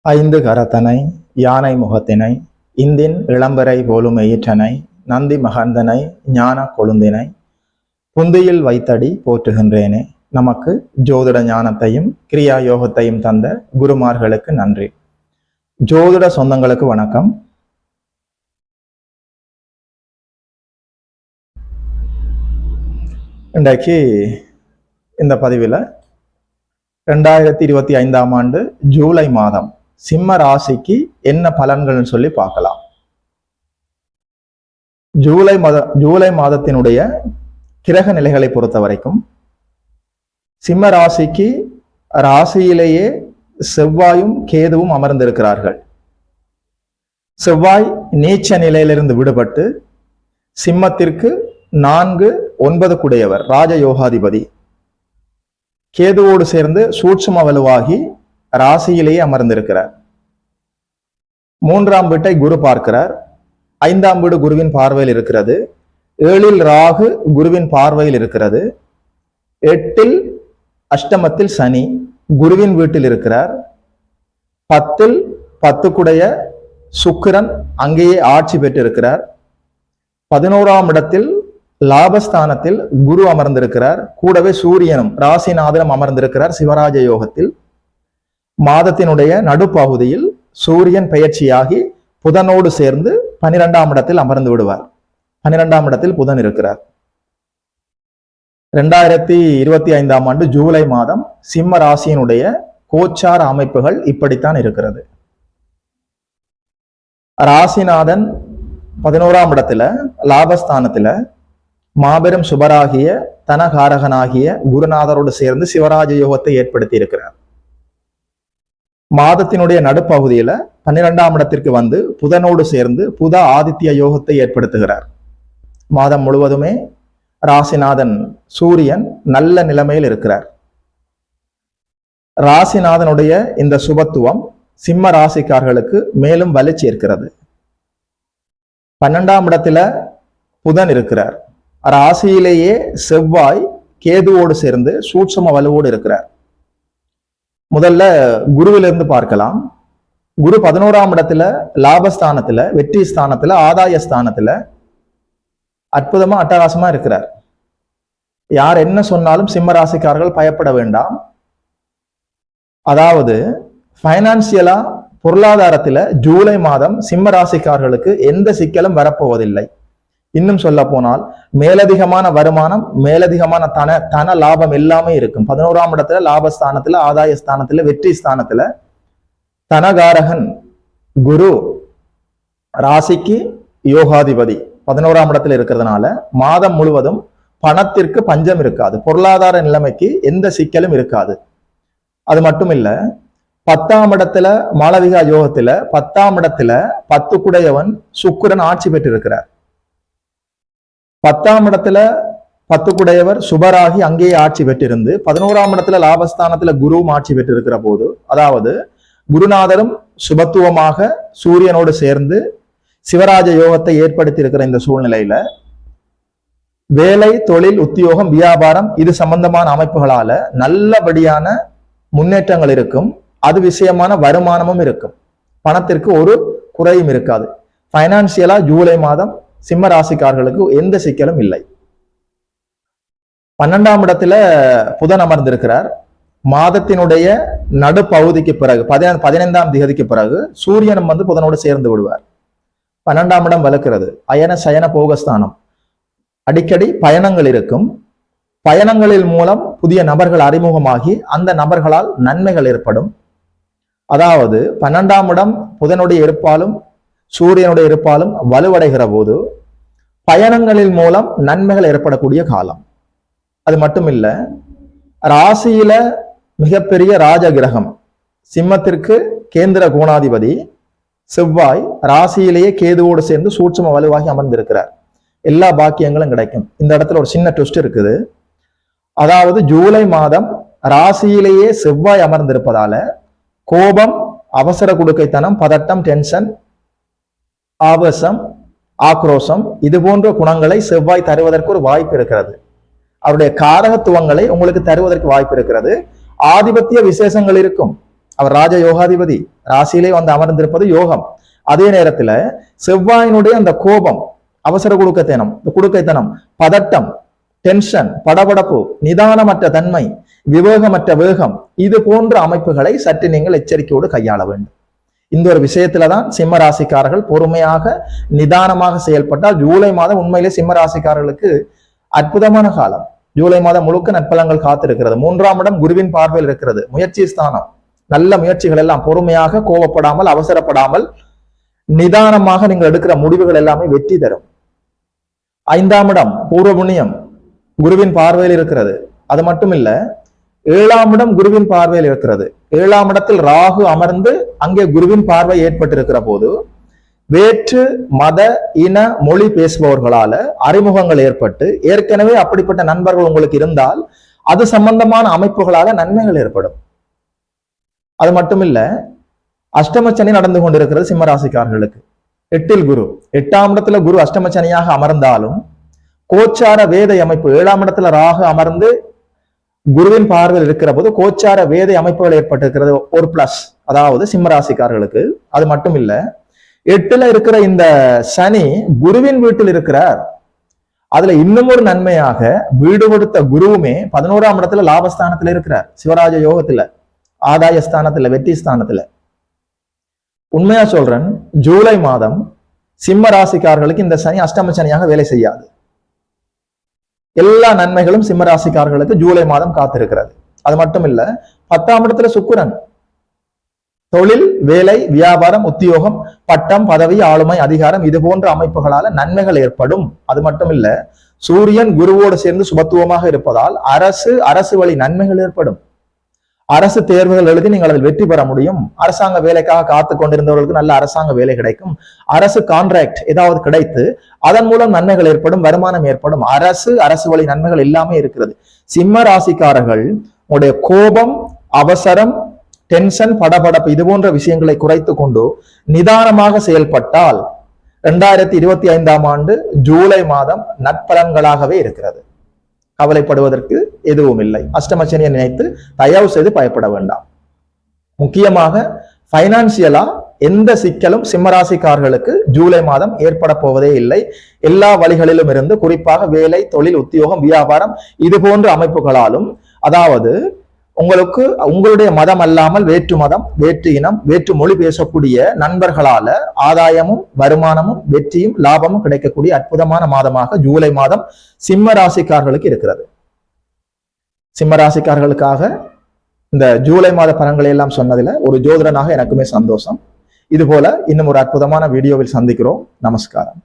ஐந்து கரத்தனை யானை முகத்தினை இந்தின் இளம்பரை போலும் எயிற்றனை நந்தி மகந்தனை ஞான கொழுந்தினை புந்தியில் வைத்தடி போற்றுகின்றேனே. நமக்கு ஜோதிட ஞானத்தையும் கிரியா யோகத்தையும் தந்த குருமார்களுக்கு நன்றி. ஜோதிட சொந்தங்களுக்கு வணக்கம். இன்றைக்கு இந்த பதிவில் 2025ஆம் ஆண்டு ஜூலை மாதம் சிம்ம ராசிக்கு என்ன பலன்கள்னு சொல்லி பார்க்கலாம். ஜூலை மாதத்தினுடைய கிரக நிலைகளை பொறுத்த வரைக்கும் சிம்ம ராசிக்கு ராசியிலேயே செவ்வாயும் கேதுவும் அமர்ந்திருக்கிறார்கள். செவ்வாய் நீச்ச நிலையிலிருந்து விடுபட்டு சிம்மத்திற்கு 4-9 குடையவர் ராஜயோகாதிபதி. கேதுவோடு சேர்ந்து சூட்சும வலுவாகி ராசியிலேயே அமர்ந்திருக்கிறார். 3ஆம் வீட்டை குரு பார்க்கிறார். 5ஆம் வீடு குருவின் பார்வையில் இருக்கிறது. 7இல் ராகு குருவின் பார்வையில் இருக்கிறது. 8இல் அஷ்டமத்தில் சனி குருவின் வீட்டில் இருக்கிறார். 10இல் 10 குடைய சுக்கிரன் அங்கேயே ஆட்சி பெற்றிருக்கிறார். 11ஆம் இடத்தில் லாபஸ்தானத்தில் குரு அமர்ந்திருக்கிறார். கூடவே சூரியனும் ராசிநாதனும் அமர்ந்திருக்கிறார் சிவராஜ யோகத்தில். மாதத்தினுடைய நடுப்பகுதியில் சூரியன் பெயர்ச்சியாகி புதனோடு சேர்ந்து 12ஆம் இடத்தில் அமர்ந்து விடுவார். 12ஆம் இடத்தில் புதன் இருக்கிறார். 2025ஆம் ஆண்டு ஜூலை மாதம் சிம்ம ராசியினுடைய கோச்சார அமைப்புகள் இப்படித்தான் இருக்கிறது. ராசிநாதன் 11ஆம் இடத்துல லாபஸ்தானத்துல மாபெரும் சுபராகிய தனகாரகனாகிய குருநாதரோடு சேர்ந்து சிவராஜ யோகத்தை ஏற்படுத்தி இருக்கிறார். மாதத்தினுடைய நடுப்பகுதியில 12ஆம் இடத்திற்கு வந்து புதனோடு சேர்ந்து புத ஆதித்ய யோகத்தை ஏற்படுத்துகிறார். மாதம் முழுவதுமே ராசிநாதன் சூரியன் நல்ல நிலைமையில் இருக்கிறார். ராசிநாதனுடைய இந்த சுபத்துவம் சிம்ம ராசிக்காரர்களுக்கு மேலும் வலி சேர்க்கிறது. 12ஆம் இடத்துல புதன் இருக்கிறார். ராசியிலேயே செவ்வாய் கேதுவோடு சேர்ந்து சூட்சும வலுவோடு இருக்கிறார். முதல்ல குருவிலிருந்து பார்க்கலாம். குரு 11ஆம் இடத்துல லாபஸ்தானத்துல வெற்றி ஸ்தானத்துல ஆதாய ஸ்தானத்துல அற்புதமா அட்டகாசமா இருக்கிறார். யார் என்ன சொன்னாலும் சிம்ம ராசிக்காரர்கள் பயப்பட வேண்டாம். அதாவது பைனான்சியலா பொருளாதாரத்துல ஜூலை மாதம் சிம்ம ராசிக்காரர்களுக்கு எந்த சிக்கலும் வரப்போவதில்லை. இன்னும் சொல்ல போனால் மேலதிகமான வருமானம், மேலதிகமான தன லாபம் எல்லாமே இருக்கும். 11ஆம் இடத்துல லாபஸ்தானத்துல ஆதாய ஸ்தானத்துல வெற்றி ஸ்தானத்துல தனகாரகன் குரு ராசிக்கு யோகாதிபதி 11ஆம் இடத்துல இருக்கிறதுனால மாதம் முழுவதும் பணத்திற்கு பஞ்சம் இருக்காது. பொருளாதார நிலைமைக்கு எந்த சிக்கலும் இருக்காது. அது மட்டும் இல்ல, 10ஆம் இடத்துல மாளவிகா யோகத்துல 10ஆம் இடத்துல 10 குடையவன் சுக்கிரன் ஆட்சி பெற்றிருக்கிறார். 10ஆம் இடத்துல 10 குடையவர் சுபராகி அங்கேயே ஆட்சி பெற்றிருந்து 11ஆம் இடத்துல லாபஸ்தானத்துல குருவும் ஆட்சி பெற்றிருக்கிற போது, அதாவது குருநாதரும் சுபத்துவமாக சூரியனோடு சேர்ந்து சிவராஜ யோகத்தை ஏற்படுத்தி இருக்கிற இந்த சூழ்நிலையில வேலை, தொழில், உத்தியோகம், வியாபாரம் இது சம்பந்தமான அமைப்புகளால நல்லபடியான முன்னேற்றங்கள் இருக்கும். அது விஷயமான வருமானமும் இருக்கும். பணத்திற்கு ஒரு குறையும் இருக்காது. பைனான்சியலா ஜூலை மாதம் சிம்ம ராசிக்காரர்களுக்கு எந்த சிக்கலும் இல்லை. 12ஆம் இடத்துல புதன் அமர்ந்திருக்கிறார். மாதத்தினுடைய நடுப்பகுதிக்கு பிறகு 15ஆம் தேதிக்கு பிறகு சூரியனும் வந்து புதனோடு சேர்ந்து விடுவார். 12ஆம் இடம் வலுக்கிறது. அயன சயன போகஸ்தானம். அடிக்கடி பயணங்கள் இருக்கும். பயணங்களில் மூலம் புதிய நபர்கள் அறிமுகமாகி அந்த நபர்களால் நன்மைகள் ஏற்படும். அதாவது 12ஆம் இடம் புதனுடைய இருப்பாலும் சூரியனுடைய இருப்பாலும் வலுவடைகிற போது பயணங்களின் மூலம் நன்மைகள் ஏற்படக்கூடிய காலம். அது மட்டும் இல்ல, ராசியில மிகப்பெரிய ராஜ கிரகம் சிம்மத்திற்கு கேந்திர கோணாதிபதி செவ்வாய் ராசியிலேயே கேதுவோடு சேர்ந்து சூட்சும வலுவாகி அமர்ந்திருக்கிறார். எல்லா பாக்கியங்களும் கிடைக்கும். இந்த இடத்துல ஒரு சின்ன ட்விஸ்ட் இருக்குது. அதாவது ஜூலை மாதம் ராசியிலேயே செவ்வாய் அமர்ந்திருப்பதால கோபம், அவசர குடுக்கைத்தனம், பதட்டம், டென்ஷன், ஆவேசம், ஆக்ரோஷம் இது போன்ற குணங்களை செவ்வாய் தருவதற்கு ஒரு வாய்ப்பு இருக்கிறது. அவருடைய காரகத்துவங்களை உங்களுக்கு தருவதற்கு வாய்ப்பு இருக்கிறது. ஆதிபத்திய விசேஷங்கள் இருக்கும். அவர் ராஜ யோகாதிபதி, ராசியிலே வந்து அமர்ந்திருப்பது யோகம். அதே நேரத்துல செவ்வாயினுடைய அந்த கோபம், அவசர குடுக்கைத்தனம், பதட்டம், டென்ஷன், படபடப்பு, நிதானமற்ற தன்மை, விவேகமற்ற வேகம், இது போன்ற அமைப்புகளை சற்று நீங்கள் எச்சரிக்கையோடு கையாள வேண்டும். இந்த ஒரு விஷயத்துலதான் சிம்ம ராசிக்காரர்கள் பொறுமையாக நிதானமாக செயல்பட்டால் ஜூலை மாதம் உண்மையிலே சிம்ம ராசிக்காரர்களுக்கு அற்புதமான காலம். ஜூலை மாதம் முழுக்க நற்பலங்கள் காத்திருக்கிறது. 3ஆம் இடம் குருவின் பார்வையில் இருக்கிறது. முயற்சி ஸ்தானம். நல்ல முயற்சிகள் எல்லாம் பொறுமையாக, கோபப்படாமல், அவசரப்படாமல், நிதானமாக நீங்கள் எடுக்கிற முடிவுகள் எல்லாமே வெற்றி தரும். 5ஆம் இடம் பூர்வ புண்ணியம் குருவின் பார்வையில் இருக்கிறது. அது மட்டும் இல்ல, 7ஆம் இடம் குருவின் பார்வையில் இருக்கிறது. 7ஆம் இடத்தில் ராகு அமர்ந்து அங்கே குருவின் பார்வை ஏற்பட்டிருக்கிற போது வேற்று மத இன மொழி பேசுபவர்களால அறிமுகங்கள் ஏற்பட்டு, ஏற்கனவே அப்படிப்பட்ட நண்பர்கள் உங்களுக்கு இருந்தால் அது சம்பந்தமான அமைப்புகளால நன்மைகள் ஏற்படும். அது மட்டும் இல்ல, அஷ்டமச்சனி நடந்து கொண்டிருக்கிறது சிம்மராசிக்காரர்களுக்கு. 8இல் குரு, 8ஆம் இடத்துல குரு அஷ்டமச்சனியாக அமர்ந்தாலும் கோச்சார வேதை அமைப்பு, 7ஆம் இடத்துல ராகு அமர்ந்து குருவின் பார்வையில் இருக்கிற போது கோச்சார வேதை அமைப்புகள் ஏற்பட்டிருக்கிறது. ஒரு பிளஸ், அதாவது சிம்மராசிக்காரர்களுக்கு. அது மட்டும் இல்ல, 8ல இருக்கிற இந்த சனி குருவின் வீட்டில் இருக்கிறார். அதுல இன்னும் ஒரு நன்மையாக வீடு கொடுத்த குருவுமே 11ஆம் இடத்துல லாபஸ்தானத்துல இருக்கிறார். சிவராஜ யோகத்துல, ஆதாய ஸ்தானத்துல, வெற்றி ஸ்தானத்துல. உண்மையா சொல்றேன், ஜூலை மாதம் சிம்ம ராசிக்காரர்களுக்கு இந்த சனி அஷ்டம சனியாக வேலை செய்யாது. எல்லா நன்மைகளும் சிம்ம ராசிக்காரர்களுக்கு ஜூலை மாதம் காத்திருக்கிறது. அது மட்டும் இல்ல, 10ஆம் இடத்துல சுக்கிரன், தொழில், வேலை, வியாபாரம், உத்தியோகம், பட்டம், பதவி, ஆளுமை, அதிகாரம், இது போன்ற அமைப்புகளால நன்மைகள் ஏற்படும். அது மட்டும் இல்ல, சூரியன் குருவோடு சேர்ந்து சுபத்துவமாக இருப்பதால் அரசு வழி நன்மைகள் ஏற்படும். அரசு தேர்வுகள் எழுதி நீங்கள் அதில் வெற்றி பெற முடியும். அரசாங்க வேலைக்காக காத்து கொண்டிருந்தவர்களுக்கு நல்ல அரசாங்க வேலை கிடைக்கும். அரசு கான்ட்ராக்ட் ஏதாவது கிடைத்து அதன் மூலம் நன்மைகள் ஏற்படும், வருமானம் ஏற்படும். அரசு வழி நன்மைகள் எல்லாமே இருக்கிறது. சிம்ம ராசிக்காரர்கள் உடைய கோபம், அவசரம், டென்ஷன், படபடப்பு இது போன்ற விஷயங்களை குறைத்து கொண்டு நிதானமாக செயல்பட்டால் 2025ஆம் ஆண்டு ஜூலை மாதம் நற்பலன்களாகவே இருக்கிறது. கவலைப்படுவதற்கு எதுவும் இல்லை. அஷ்டமச்சனியை நினைத்து தயவு செய்து பயப்பட வேண்டாம். முக்கியமாக பைனான்சியலா எந்த சிக்கலும் சிம்மராசிக்காரர்களுக்கு ஜூலை மாதம் ஏற்பட போவதே இல்லை. எல்லா வழிகளிலும் இருந்து, குறிப்பாக வேலை, தொழில், உத்தியோகம், வியாபாரம் இது போன்ற அமைப்புகளாலும், அதாவது உங்களுக்கு உங்களுடைய மதம் அல்லாமல் வேற்று மதம், வேற்று இனம், வேற்று மொழி பேசக்கூடிய நண்பர்களால ஆதாயமும், வருமானமும், வெற்றியும், லாபமும் கிடைக்கக்கூடிய அற்புதமான மாதமாக ஜூலை மாதம் சிம்ம ராசிக்காரர்களுக்கு இருக்கிறது. சிம்ம ராசிக்காரர்களுக்காக இந்த ஜூலை மாத பலன்களை எல்லாம் சொன்னதுல ஒரு ஜோதிடனாக எனக்குமே சந்தோஷம். இது போல இன்னும் ஒரு அற்புதமான வீடியோவில் சந்திக்கிறோம். நமஸ்காரம்.